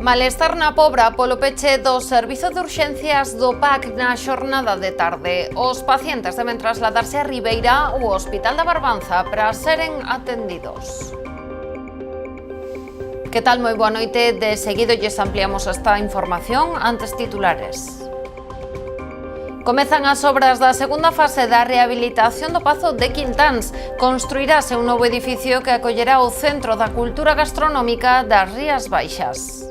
Malestar na Pobra polo peche do servizo de urxencias do PAC na xornada de tarde. Os pacientes deben trasladarse a Ribeira ou ao Hospital da Barbanza para seren atendidos. Que tal? Moi boa noite. De seguido lles ampliamos esta información. Antes titulares. Comezan as obras da segunda fase da rehabilitación do Pazo de Quintáns. Construirase un novo edificio que acollerá o Centro da Cultura Gastronómica das Rías Baixas.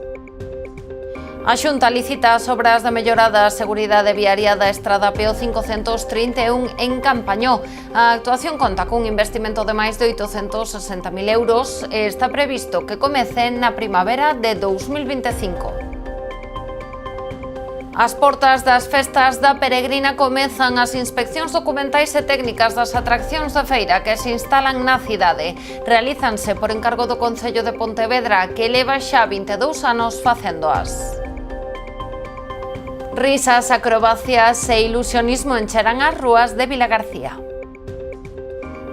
A Xunta licita as obras de mellora da seguridade viaria da estrada PO 531 en Campañó. A actuación conta cun investimento de máis de 860.000 euros e está previsto que comece na primavera de 2025. Ás portas das festas da Peregrina comezan as inspeccións documentais e técnicas das atraccións da feira que se instalan na cidade. Realízanse por encargo do Concello de Pontevedra, que leva xa 22 anos facéndoas. Risas, acrobacias e ilusionismo encherán as rúas de Vilagarcía.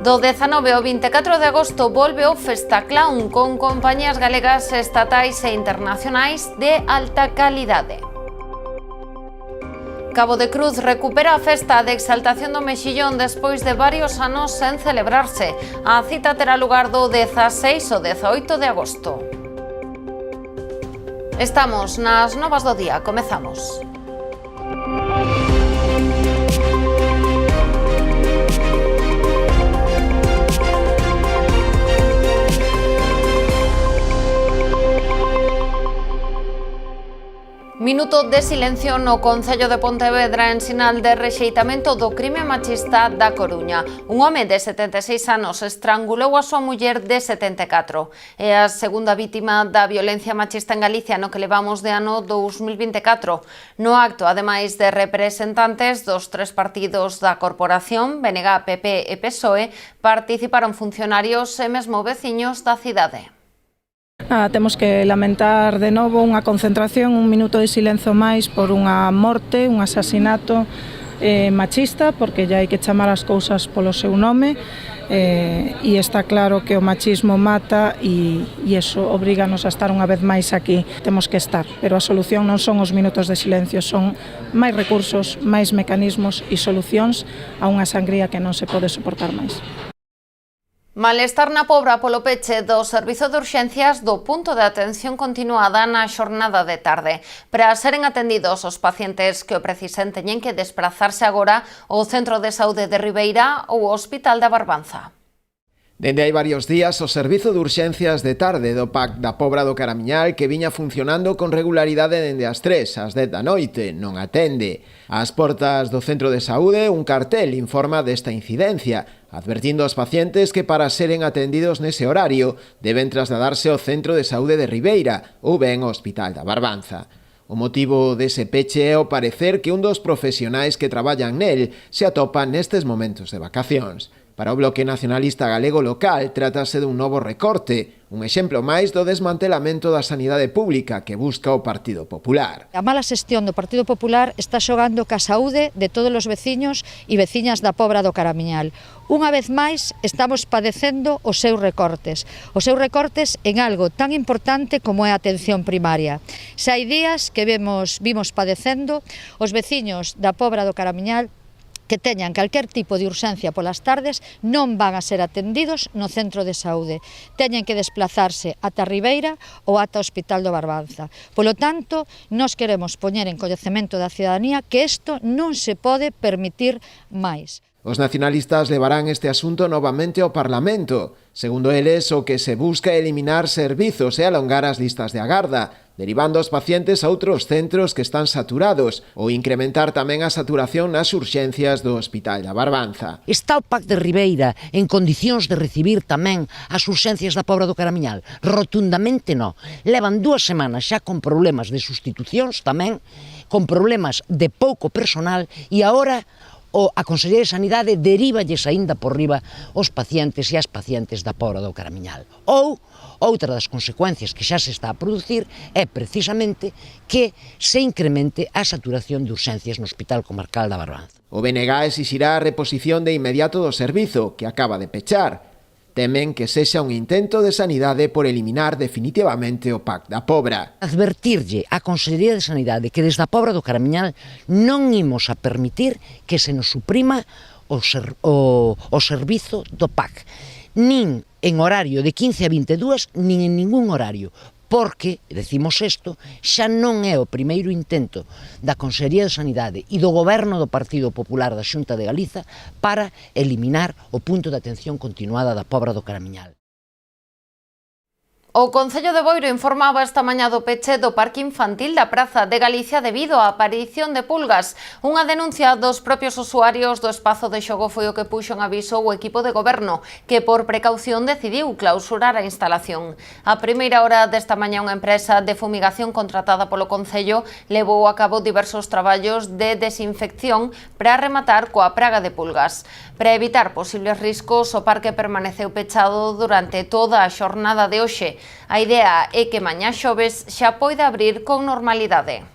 Do 19 ao 24 de agosto volve o Festa Clown con compañías galegas, estatais e internacionais de alta calidade. Cabo de Cruz recupera a festa de exaltación do Mexillón despois de varios anos sen celebrarse. A cita terá lugar do 16 ao 18 de agosto. Estamos nas novas do día, comezamos. Minuto de silencio no Concello de Pontevedra en sinal de rexeitamento do crime machista da Coruña. Un home de 76 anos estrangulou a súa muller de 74. É a segunda vítima da violencia machista en Galicia no que levamos de ano 2024. No acto, ademais de representantes dos tres partidos da corporación, BNG, PP e PSOE, participaron funcionarios e mesmo veciños da cidade. Temos que lamentar de novo unha concentración, un minuto de silencio máis por unha morte, un asasinato machista, porque já hai que chamar as cousas polo seu nome, e está claro que o machismo mata e iso obríganos a estar unha vez máis aquí. Temos que estar, pero a solución non son os minutos de silencio, son máis recursos, máis mecanismos e solucións a unha sangría que non se pode soportar máis. Malestar na Pobra polo peche do servizo de urxencias do punto de atención continuada na xornada de tarde. Para seren atendidos os pacientes que o precisen teñen que desplazarse agora ao Centro de Saúde de Ribeira ou ao Hospital da Barbanza. Dende hai varios días, o Servizo de Urxencias de Tarde do PAC da Pobra do Caramiñal, que viña funcionando con regularidade dende as 3 ás 10 da noite, non atende. Ás portas do Centro de Saúde, un cartel informa desta incidencia, advertindo aos pacientes que para seren atendidos nese horario deben trasladarse ao Centro de Saúde de Ribeira ou ben ao Hospital da Barbanza. O motivo dese peche é o parecer que un dos profesionais que traballan nel se atopa nestes momentos de vacacións. Para o Bloque Nacionalista Galego Local, trátase dun novo recorte, un exemplo máis do desmantelamento da sanidade pública que busca o Partido Popular. A mala xestión do Partido Popular está xogando ca saúde de todos os veciños e veciñas da Pobra do Caramiñal. Unha vez máis, estamos padecendo os seus recortes en algo tan importante como é a atención primaria. Xa hai días que vimos padecendo os veciños da Pobra do Caramiñal que teñan calquer tipo de urxencia polas tardes non van a ser atendidos no centro de saúde. Teñen que desplazarse ata Ribeira ou ata o Hospital do Barbanza. Polo tanto, nós queremos poñer en coñecemento da cidadanía que isto non se pode permitir máis. Os nacionalistas levarán este asunto novamente ao Parlamento. Segundo eles, o que se busca é eliminar servizos e alongar as listas de agarda, derivando os pacientes a outros centros que están saturados ou incrementar tamén a saturación nas urxencias do Hospital da Barbanza. Está o PAC de Ribeira en condicións de recibir tamén as urxencias da Pobra do Caramiñal? Rotundamente non. Levan 2 semanas xa con problemas de sustitucións tamén, con problemas de pouco personal e agora a Consellería de Sanidade derívalles aínda por riba os pacientes e as pacientes da Pobra do Caramiñal. Ou outra das consecuencias que xa se está a producir é precisamente que se incremente a saturación de urxencias no Hospital Comarcal da Barbanza. O BNG exixirá a reposición de inmediato do servizo, que acaba de pechar. Temen que sexa un intento de Sanidade por eliminar definitivamente o PAC da Pobra. Advertirlle á Consellería de Sanidade que desde a Pobra do Caramiñal non imos a permitir que se nos suprima o servizo do PAC, nin en horario de 15 a 22, nin en ningún horario, porque, decimos isto, xa non é o primeiro intento da Consellería de Sanidade e do Goberno do Partido Popular da Xunta de Galiza para eliminar o punto de atención continuada da Pobra do Caramiñal. O Concello de Boiro informaba esta mañá do peche do Parque Infantil da Praza de Galicia debido á aparición de pulgas. Unha denuncia dos propios usuarios do espazo de xogo foi o que puxo en aviso o equipo de goberno, que por precaución decidiu clausurar a instalación. A primeira hora desta mañá unha empresa de fumigación contratada polo Concello levou a cabo diversos traballos de desinfección para rematar coa praga de pulgas. Para evitar posibles riscos, o parque permaneceu pechado durante toda a xornada de hoxe. A idea é que mañá xoves xa poida abrir con normalidade.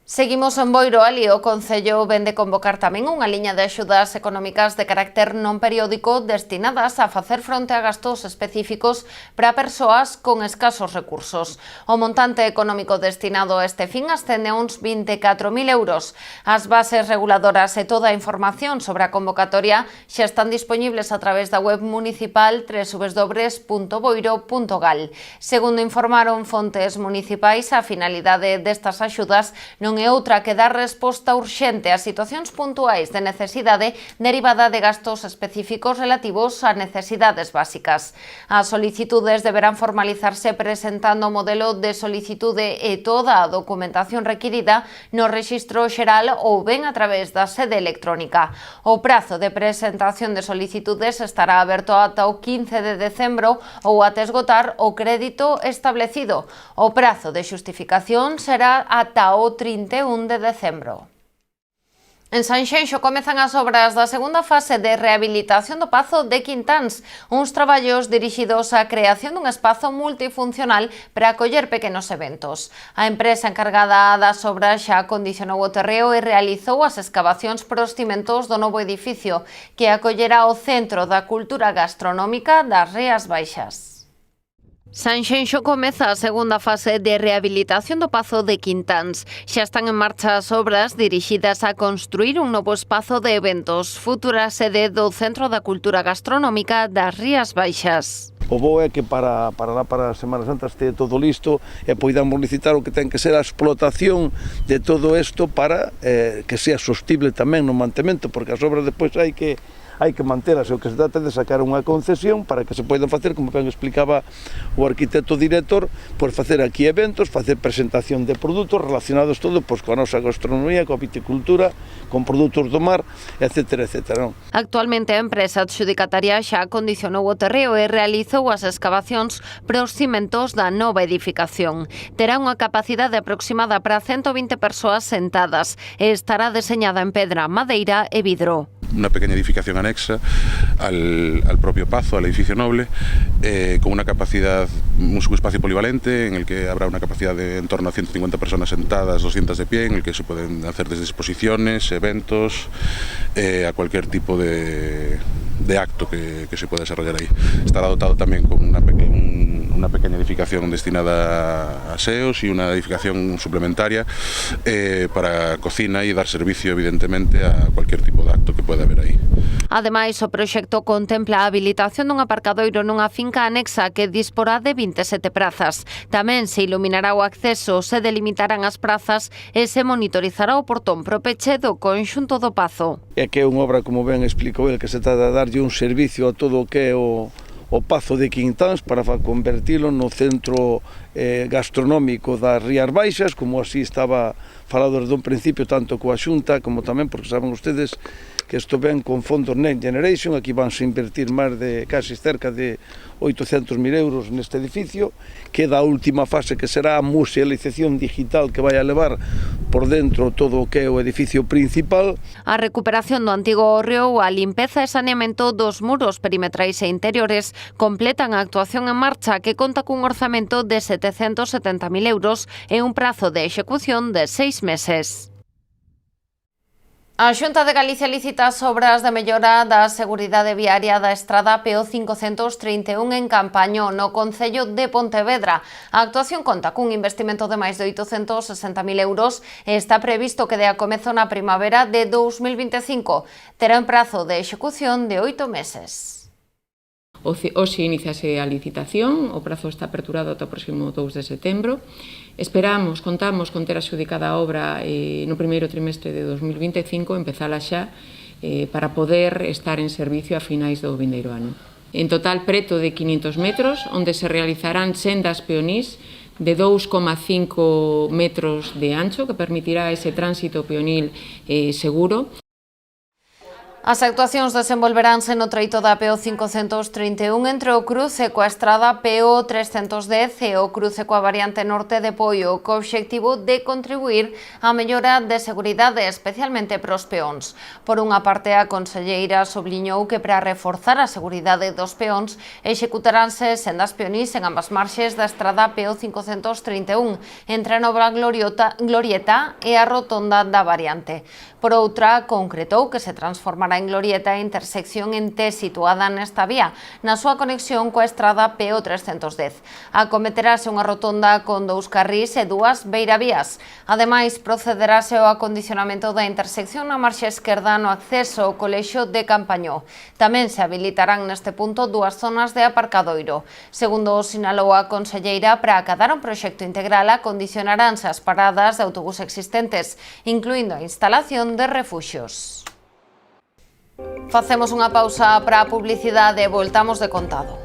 Seguimos en Boiro, ali o Concello vende convocar tamén unha liña de axudas económicas de carácter non periódico destinadas a facer fronte a gastos específicos para persoas con escasos recursos. O montante económico destinado a este fin ascende a uns 24.000 euros. As bases reguladoras e toda a información sobre a convocatoria xa están disponibles a través da web municipal www.boiro.gal. Segundo informaron fontes municipais, a finalidade destas axudas non é outra que dar resposta urxente a situacións puntuais de necesidade derivada de gastos específicos relativos a necesidades básicas. As solicitudes deberán formalizarse presentando o modelo de solicitude e toda a documentación requirida no rexistro xeral ou ben a través da sede electrónica. O prazo de presentación de solicitudes estará aberto ata o 15 de decembro ou ata esgotar o crédito establecido. O prazo de xustificación será ata o 31 de decembro. En Sanxenxo comezan as obras da segunda fase de rehabilitación do Pazo de Quintáns, uns traballos dirixidos á creación dun espazo multifuncional para acoller pequenos eventos. A empresa encargada das obras xa acondicionou o terreo e realizou as escavacións para os cimentos do novo edificio, que acollerá o Centro da Cultura Gastronómica das Rías Baixas. Sanxenxo comeza a segunda fase de rehabilitación do Pazo de Quintáns. Xa están en marcha as obras dirixidas a construir un novo espazo de eventos, futura sede do Centro da Cultura Gastronómica das Rías Baixas. O bo é que para a Semana Santa este todo listo e poidamos licitar o que ten que ser a explotación de todo isto para que sea sostible tamén no mantemento, porque as obras depois hai que mantelas, e o que se trata de sacar unha concesión para que se poidan facer, como ben explicaba o arquitecto director, por facer aquí eventos, facer presentación de produtos relacionados todo coa nosa gastronomía, coa viticultura, con produtos do mar, etcétera, etcétera. Non? Actualmente a empresa adxudicataria xa acondicionou o terreo e realizou as escavacións para os cimentos da nova edificación. Terá unha capacidade aproximada para 120 persoas sentadas e estará deseñada en pedra, madeira e vidro. Una pequeña edificación anexa al propio Pazo, al edificio noble, con una capacidad, un subespacio polivalente en el que habrá una capacidad de en torno a 150 personas sentadas, 200 de pie, en el que se pueden hacer desde exposiciones, eventos, a cualquier tipo de acto que se pueda desarrollar ahí. Estará dotado también con una pequeña edificación destinada a aseos y una edificación suplementaria para cocina y dar servicio, evidentemente, a cualquier tipo de acto que pueda haber aí. Ademais, o proxecto contempla a habilitación dun aparcadoiro nunha finca anexa que disporá de 27 prazas. Tamén se iluminará o acceso, se delimitarán as prazas e se monitorizará o portón pro peche do conxunto do Pazo. É que é unha obra, como ben explicou el, que se trata de darlle un servicio a todo o que é o Pazo de Quintáns para convertilo no centro gastronómico das Rías Baixas, como así estaba falado desde un principio, tanto coa Xunta como tamén, porque saben ustedes que isto ven con fondos Next Generation. Aquí vanse a invertir máis de casi cerca de 800.000 euros neste edificio. Queda a última fase, que será a musealización digital que vai a levar por dentro todo o que é o edificio principal. A recuperación do antigo hórreo, a limpeza e saneamento dos muros perimetrais e interiores completan a actuación en marcha que conta cun orzamento de 770.000 euros e un prazo de execución de 6 meses. A Xunta de Galicia licita as obras de mellora da seguridade viaria da estrada PO 531 en Campaño, no concello de Pontevedra. A actuación conta cun investimento de máis de 860.000 euros e está previsto que dea comezo na primavera de 2025. Terá un prazo de execución de 8 meses. Hoxe iniciase a licitación, o prazo está aperturado ata o próximo 2 de setembro. Contamos con ter axudicada a obra no primeiro trimestre de 2025, empezala xa para poder estar en servicio a finais do vindeiro ano. En total, preto de 500 metros, onde se realizarán sendas peonís de 2,5 metros de ancho, que permitirá ese tránsito peonil seguro. As actuacións desenvolveránse no treito da PO 531 entre o cruce coa estrada PO 310 e o cruce coa variante norte de Poio, co obxectivo de contribuir á mellora de seguridade, especialmente pros peóns. Por unha parte, a conselleira subliñou que para reforzar a seguridade dos peóns executaránse sendas peonís en ambas marxes da estrada PO 531 entre a Nova Glorieta e a rotonda da variante. Por outra, concretou que se transformará en glorieta a intersección en T situada nesta vía, na súa conexión coa estrada PO 310. Acometerase unha rotonda con 2 carrís e 2 beiravías. Ademais, procederase ao acondicionamento da intersección na marxa esquerda no acceso ao colexio de Campañó. Tamén se habilitarán neste punto 2 zonas de aparcadoiro. Segundo sinalou a conselleira, para acadar un proxecto integral acondicionaránse as paradas de autobús existentes, incluindo a instalación de refuxios. Facemos unha pausa para a publicidade e voltamos de contado.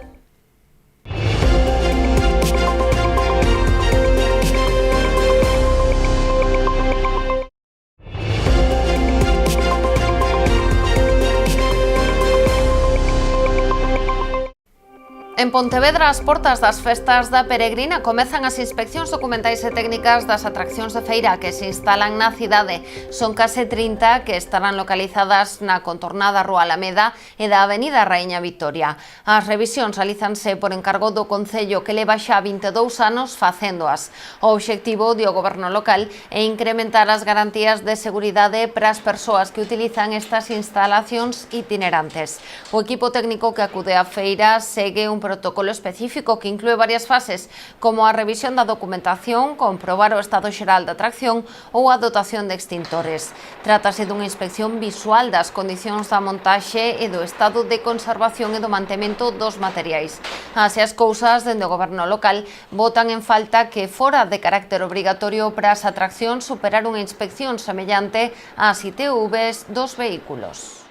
En Pontevedra, as portas das festas da Peregrina comezan as inspeccións documentais e técnicas das atraccións de feira que se instalan na cidade. Son case 30 que estarán localizadas na contornada Rúa Alameda e da Avenida Raíña Victoria. As revisións realizanse por encargo do Concello, que leva xa 22 anos facéndoas. O obxectivo do goberno local é incrementar as garantías de seguridade para as persoas que utilizan estas instalacións itinerantes. O equipo técnico que acude á feira segue un protocolo específico que inclúe varias fases, como a revisión da documentación, comprobar o estado xeral da atracción ou a dotación de extintores. Trátase dunha inspección visual das condicións da montaxe e do estado de conservación e do mantemento dos materiais. Así as cousas, dende o goberno local, botan en falta que fora de carácter obrigatorio para as atraccións superar unha inspección semellante ás ITVs dos vehículos.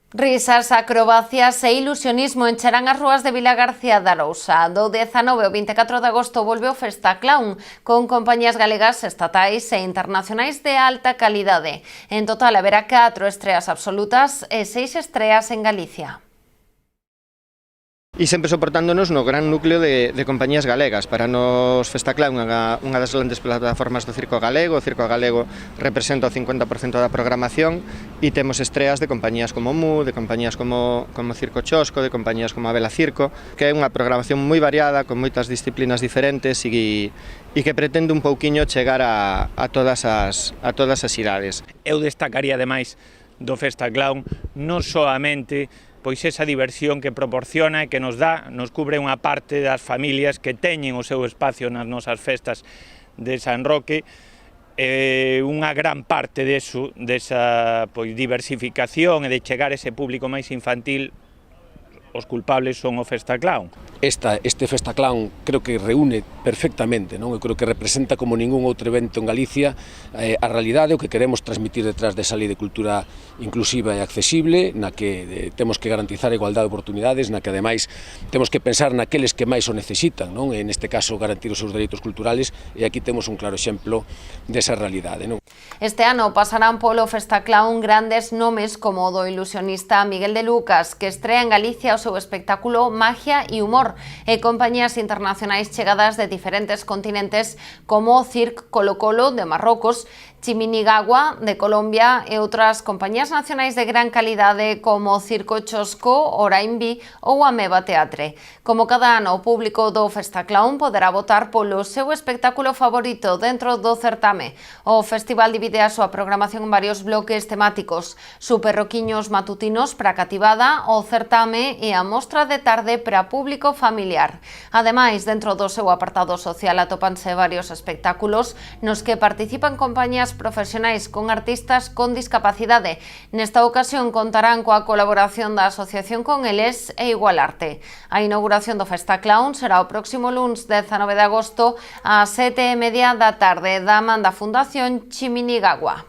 Risas, acrobacias e ilusionismo encherán as rúas de Vilagarcía de Arousa. Do 19 ao 24 de agosto volve o Festa Clown, con compañías galegas, estatais e internacionais de alta calidade. En total haberá 4 estreas absolutas e 6 estreas en Galicia. E sempre soportándonos no gran núcleo de compañías galegas. Para nos Festa Clown unha das grandes plataformas do circo galego. O circo galego representa o 50% da programación e temos estreas de compañías como MU, de compañías como Circo Chosco, de compañías como Abela Circo, que é unha programación moi variada, con moitas disciplinas diferentes e que pretende un pouquiño chegar a todas as idades. Eu destacaría ademais do Festa Clown non soamente pois esa diversión que proporciona e que nos cubre unha parte das familias que teñen o seu espacio nas nosas festas de San Roque, unha gran parte desa diversificación e de chegar a ese público máis infantil, os culpables son o Festa Clown. Este Festa Clown creo que reúne perfectamente, non? Eu creo que representa como ningún outro evento en Galicia a realidade, o que queremos transmitir detrás desa lei de cultura inclusiva e accesible, na que temos que garantizar a igualdade de oportunidades, na que ademais temos que pensar naqueles que máis o necesitan, non? En este caso garantir os seus dereitos culturales, e aquí temos un claro exemplo desa realidade, non? Este ano pasarán polo Festa Clown grandes nomes como o do ilusionista Miguel de Lucas, que estrea en Galicia o ao seu espectáculo Magia e Humor e compañías internacionais chegadas de diferentes continentes como Cirque Colo-Colo de Marrocos, Chiminigagua de Colombia e outras compañías nacionais de gran calidade como Circo Chosco, Orainbi ou Ameba Teatre. Como cada ano, o público do Festaclown poderá votar polo seu espectáculo favorito dentro do certame. O festival divide a súa programación en varios bloques temáticos: superroquiños matutinos para cativada, o certame e a mostra de tarde para público familiar. Ademais, dentro do seu apartado social atópanse varios espectáculos nos que participan compañías profesionais con artistas con discapacidade. Nesta ocasión contarán coa colaboración da Asociación con eles e Igualarte. A inauguración do Festaclown será o próximo luns 19 de agosto ás 7:30 da tarde da man da Fundación Chiminigagua.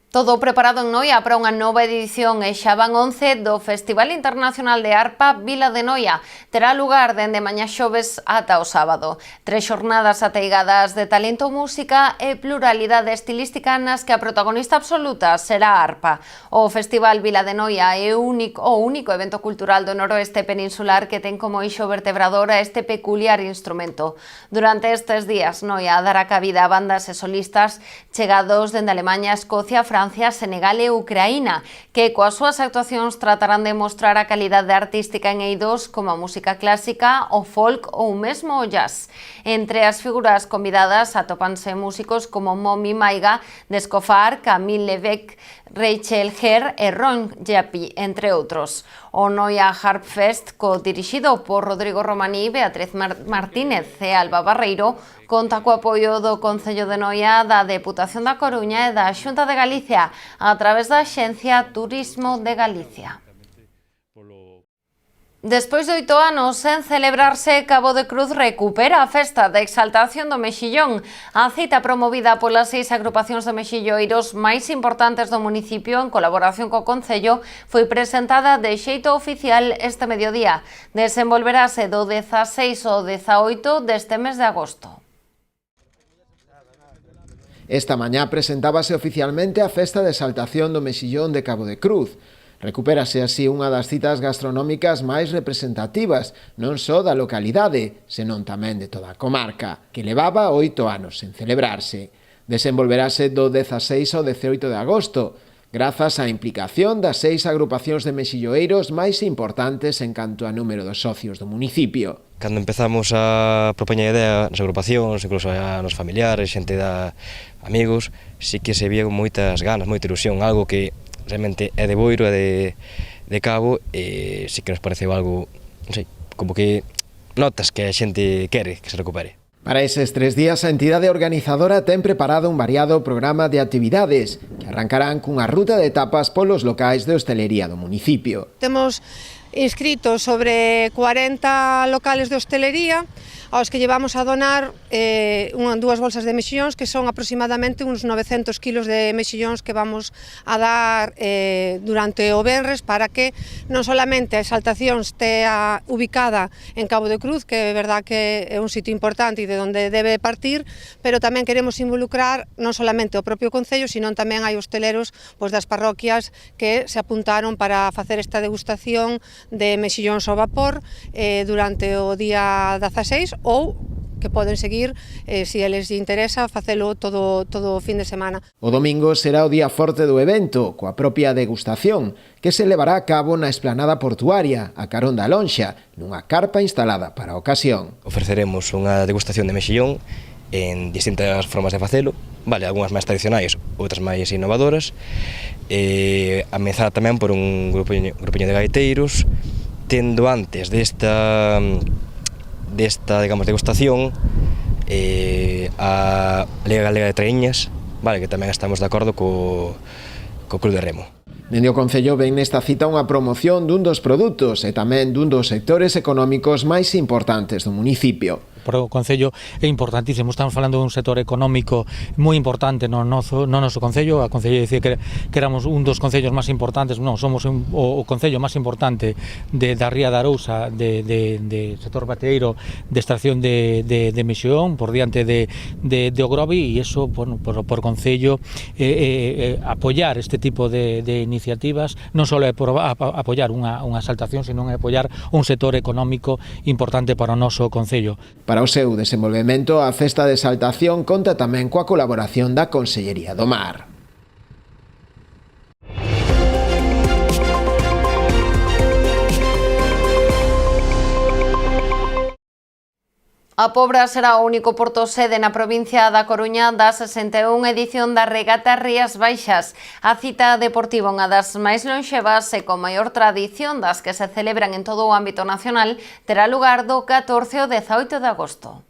Todo preparado en Noia para unha nova edición e xa van 11 do Festival Internacional de Arpa Vila de Noia. Terá lugar dende mañá xoves ata o sábado. 3 xornadas ateigadas de talento, música e pluralidade estilística nas que a protagonista absoluta será a arpa. O Festival Vila de Noia é o único evento cultural do noroeste peninsular que ten como eixo vertebrador a este peculiar instrumento. Durante estes días, Noia dará cabida a bandas e solistas chegados dende Alemanha, Escocia, Francia, Senegal e Ucraína, que coas súas actuacións tratarán de mostrar a calidade artística en eidos como a música clásica, o folk ou mesmo o jazz. Entre as figuras convidadas atópanse músicos como Momi Maiga, Descofar, Camille Levesque, Rachel Herr e Ron Yappi, entre outros. O Noia Harp Fest, co-dirixido por Rodrigo Romaní, Beatriz Martínez e Alba Barreiro, conta co apoio do Concello de Noia, da Deputación da Coruña e da Xunta de Galicia a través da Axencia Turismo de Galicia. Despois de 8 anos sen celebrarse, Cabo de Cruz recupera a festa de exaltación do mexillón. A cita promovida polas 6 agrupacións de mexilloeiros máis importantes do municipio en colaboración co Concello foi presentada de xeito oficial este mediodía. Desenvolverase do 16 ao 18 deste mes de agosto. Esta mañá presentábase oficialmente a festa de exaltación do mexillón de Cabo de Cruz. Recupérase así unha das citas gastronómicas máis representativas, non só da localidade, senón tamén de toda a comarca, que levaba 8 anos sen celebrarse. Desenvolverase do 16 ao 18 de agosto, grazas á implicación das 6 agrupacións de mexilloeiros máis importantes en canto a número de socios do municipio. Cando empezamos a propoñer a idea nas agrupacións, incluso a nos familiares, xente da amigos, sí que se vía con moitas ganas, moita ilusión, algo que realmente é de Boiro, é de Cabo, e sí que nos pareceu algo, non sei, como que notas que a xente quere que se recupere. Para eses 3 días, a entidade organizadora ten preparado un variado programa de actividades que arrancarán cunha ruta de etapas polos locais de hostelería do municipio. Temos inscritos sobre 40 locales de hostelería aos que llevamos a donar 2 bolsas de mexillóns, que son aproximadamente uns 900 kilos de mexillóns que vamos a dar durante o venres, para que non solamente a exaltación estea ubicada en Cabo de Cruz, que é verdad que é un sitio importante e de onde debe partir, pero tamén queremos involucrar non solamente o propio Concello, sino tamén hai hosteleros das parroquias que se apuntaron para facer esta degustación de mexillóns ao vapor durante o día 16, ou que poden seguir, se eles interesa, facelo todo o fin de semana. O domingo será o día forte do evento, coa propia degustación, que se levará a cabo na esplanada portuaria, a carón da lonxa, nunha carpa instalada para a ocasión. Ofreceremos unha degustación de mexillón en distintas formas de facelo, vale, algunhas máis tradicionais, outras máis innovadoras, amenizada tamén por un grupiño de gaiteiros, tendo antes desta digamos, degustación a Liga Galega de Traíñas, vale, que tamén estamos de acordo co Club de Remo. Dende o Concello ven nesta cita unha promoción dun dos produtos e tamén dun dos sectores económicos máis importantes do municipio. para o Concello é importantísimo. Estamos falando dun sector económico moi importante no noso Concello. A Concellería dicía que éramos un dos concellos máis importantes, non, somos o Concello máis importante da Ría de Arousa, de sector bateeiro, de extracción de emisión, por diante de Ogrovi, e iso, bueno, por Concello, apoiar este tipo de iniciativas non só é apoiar unha exaltación, sino é apoiar un sector económico importante para o noso Concello. Para o seu desenvolvemento, a Festa de Exaltación conta tamén coa colaboración da Consellería do Mar. A Pobra será o único porto sede na provincia da Coruña da 61 edición da Regata Rías Baixas. A cita deportiva, unha das máis lonxevas e con maior tradición das que se celebran en todo o ámbito nacional, terá lugar do 14 ao 18 de agosto.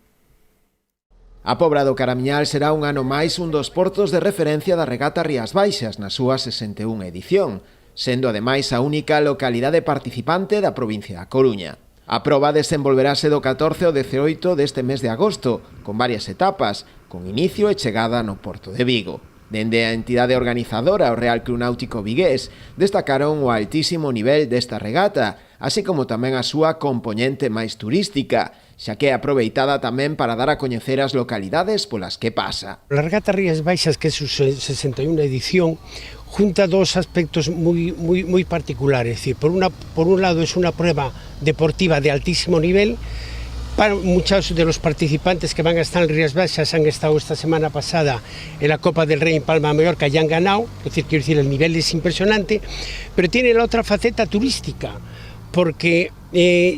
A Pobra do Caramiñal será un ano máis un dos portos de referencia da Regata Rías Baixas na súa 61 edición, sendo ademais a única localidade participante da provincia da Coruña. A proba desenvolverase do 14 ao 18 deste mes de agosto, con varias etapas, con inicio e chegada no Porto de Vigo. Dende a entidade organizadora, o Real Club Náutico Vigués, destacaron o altísimo nivel desta regata, así como tamén a súa componente máis turística, xa que é aproveitada tamén para dar a coñecer as localidades polas que pasa. La Regata Rías Baixas, que é su 61 edición, junta dos aspectos muy particulares. Es decir, por un lado es una prueba deportiva de altísimo nivel. Para muchos de los participantes que van a estar en Rías Baixas han estado esta semana pasada en la Copa del Rey en Palma de Mallorca y han ganado. Es decir, quiero decir, el nivel es impresionante, pero tiene la otra faceta turística, porque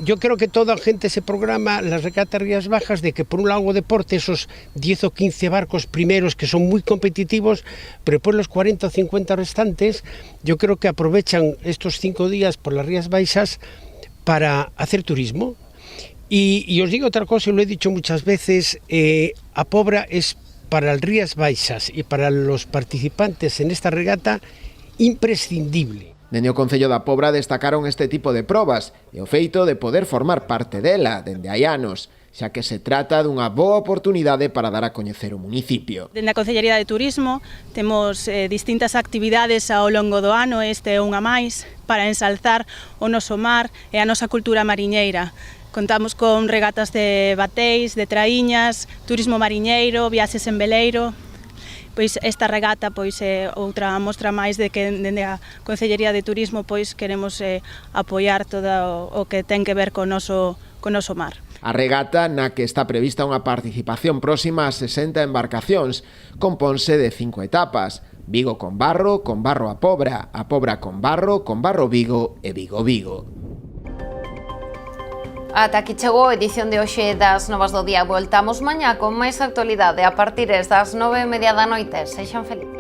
yo creo que toda gente se programa las regatas Rías Bajas de que por un lado o deporte, esos 10 o 15 barcos primeros que son muy competitivos, pero después los 40 o 50 restantes, yo creo que aprovechan estos 5 días por las Rías Baixas para hacer turismo. Y os digo otra cosa, y lo he dicho muchas veces, a Pobra es para las Rías Baixas y para los participantes en esta regata imprescindible. Dende o Concello da Pobra destacaron este tipo de probas e o feito de poder formar parte dela dende hai anos, xa que se trata dunha boa oportunidade para dar a coñecer o municipio. Dende a Concellería de Turismo temos distintas actividades ao longo do ano, este é unha máis, para ensalzar o noso mar e a nosa cultura mariñeira. Contamos con regatas de bateis, de traíñas, turismo mariñeiro, viaxes en veleiro. Pois esta regata pois é outra mostra máis de que dende a Concellería de Turismo pois queremos apoiar todo o que ten que ver co noso mar. A regata, na que está prevista unha participación próxima a 60 embarcacións, componse de 5 etapas: Vigo con Barro a Pobra con Barro Vigo e Vigo. Ata aquí chegou a edición de hoxe das Novas do Día. Voltamos mañá con máis actualidade a partir das 9:30 da noite. Sexan felices.